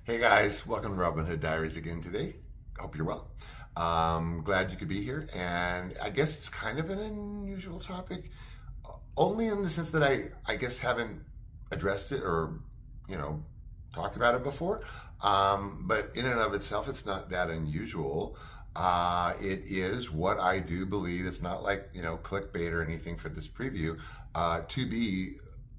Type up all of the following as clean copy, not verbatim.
Hey guys, welcome to Robin Hood Diaries again today. Hope you're well. Glad you could be here, and I guess it's kind of an unusual topic, only in the sense that I guess haven't addressed it or you know talked about it before. But in and of itself, it's not that unusual. It is what I do believe. It's not like clickbait or anything for this preview. To be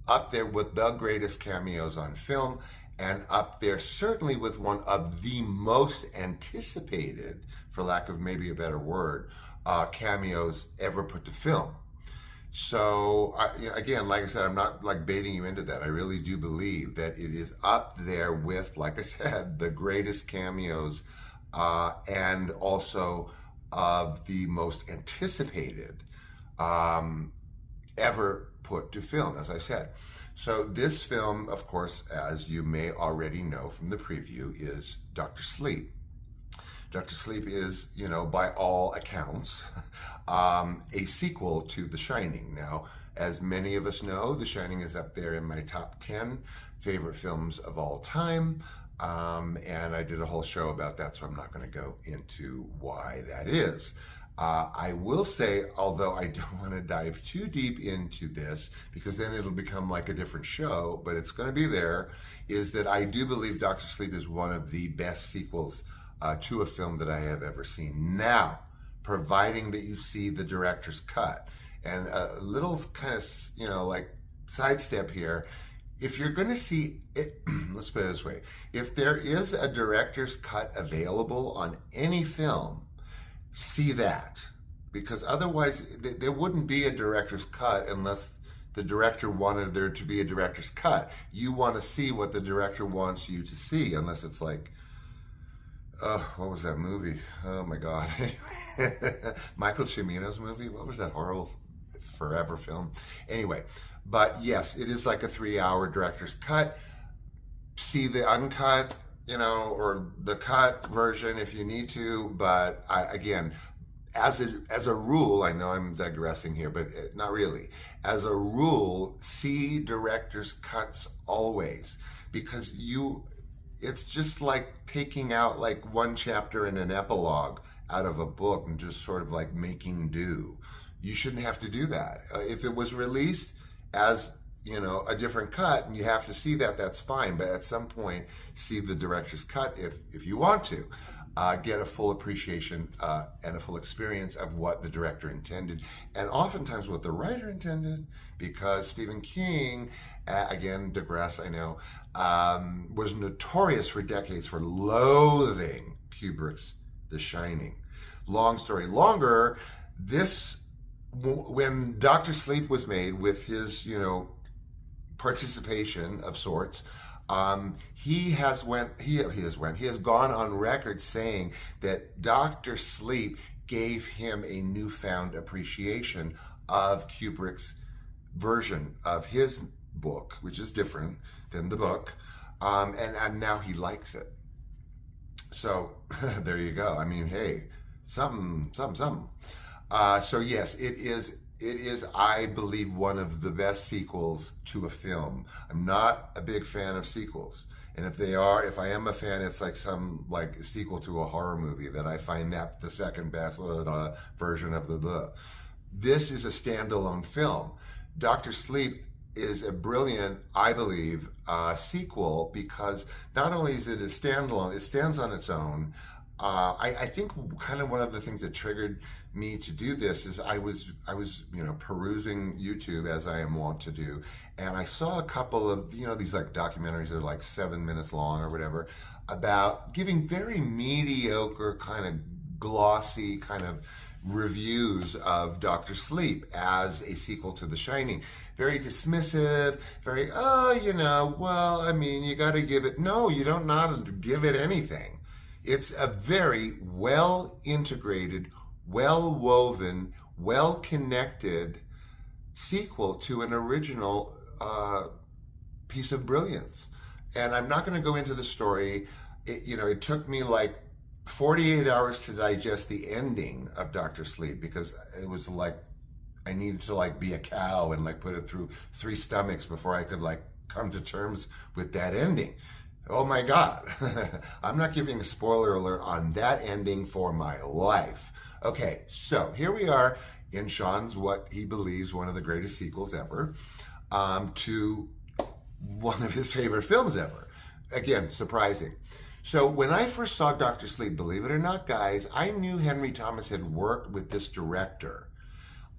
up there with the greatest cameos on film, and up there certainly with one of the most anticipated, for lack of maybe a better word, cameos ever put to film. So again, like I said, I'm not like baiting you into that. I really do believe that it is up there with, like I said, the greatest cameos, and also of the most anticipated ever put to film, as I said. So this film, of course, as you may already know from the preview, is Dr. Sleep. Dr. Sleep is, by all accounts, a sequel to The Shining. Now, as many of us know, The Shining is up there in my top 10 favorite films of all time. And I did a whole show about that, so I'm not going to go into why that is. I will say, although I don't want to dive too deep into this, because then it'll become like a different show, but it's going to be there, is that I do believe Dr. Sleep is one of the best sequels to a film that I have ever seen. Now, providing that you see the director's cut. And a little kind of, like sidestep here. If you're going to see it, let's put it this way. If there is a director's cut available on any film, see that, because otherwise there wouldn't be a director's cut unless the director wanted there to be a director's cut. You want to see what the director wants you to see, unless it's like, what was that movie? Oh my God. Michael Cimino's movie. What was that horrible forever film? Anyway, but yes, it is like a 3-hour director's cut. See the uncut, or the cut version if you need to. But again, as a rule, I know I'm digressing here, but not really. As a rule, see director's cuts always, because it's just like taking out like one chapter and an epilogue out of a book and just sort of like making do. You shouldn't have to do that. If it was released as a different cut and you have to see that, that's fine. But at some point, see the director's cut if you want to. Get a full appreciation and a full experience of what the director intended, and oftentimes what the writer intended, because Stephen King, again, digress, I know, was notorious for decades for loathing Kubrick's The Shining. Long story longer, when Dr. Sleep was made with his, participation of sorts, he has gone on record saying that Dr. Sleep gave him a newfound appreciation of Kubrick's version of his book, which is different than the book, and now he likes it. So there you go. I mean, hey, something. So yes, it is, I believe, one of the best sequels to a film. I'm not a big fan of sequels. And if I am a fan, it's like some like sequel to a horror movie that I find that the second best version of the book. This is a standalone film. Dr. Sleep is a brilliant, I believe, sequel, because not only is it a standalone, it stands on its own. I think kind of one of the things that triggered me to do this is I was perusing YouTube, as I am wont to do, and I saw a couple of these like documentaries that are like 7 minutes long or whatever, about giving very mediocre, kind of glossy kind of reviews of Dr. Sleep as a sequel to The Shining. Very dismissive, very, well, I mean, you got to give it. No, you don't not give it anything. It's a very well-integrated, well-woven, well-connected sequel to an original piece of brilliance. And I'm not going to go into the story. It took me like 48 hours to digest the ending of Dr. Sleep, because it was like I needed to like be a cow and like put it through 3 stomachs before I could like come to terms with that ending. Oh my God. I'm not giving a spoiler alert on that ending for my life. Okay, so here we are in Sean's, what he believes, one of the greatest sequels ever, to one of his favorite films ever. Again, surprising. So when I first saw Dr. Sleep, believe it or not, guys, I knew Henry Thomas had worked with this director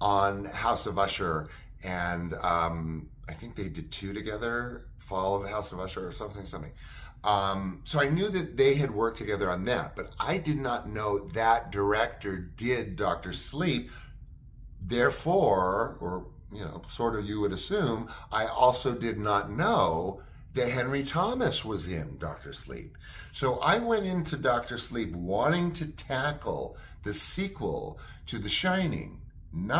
on House of Usher, and I think they did two together, Fall of the House of Usher or something. So I knew that they had worked together on that, but I did not know that director did Dr. Sleep. Therefore, or sort of you would assume, I also did not know that Henry Thomas was in Dr. Sleep. So I went into Dr. Sleep wanting to tackle the sequel to The Shining, not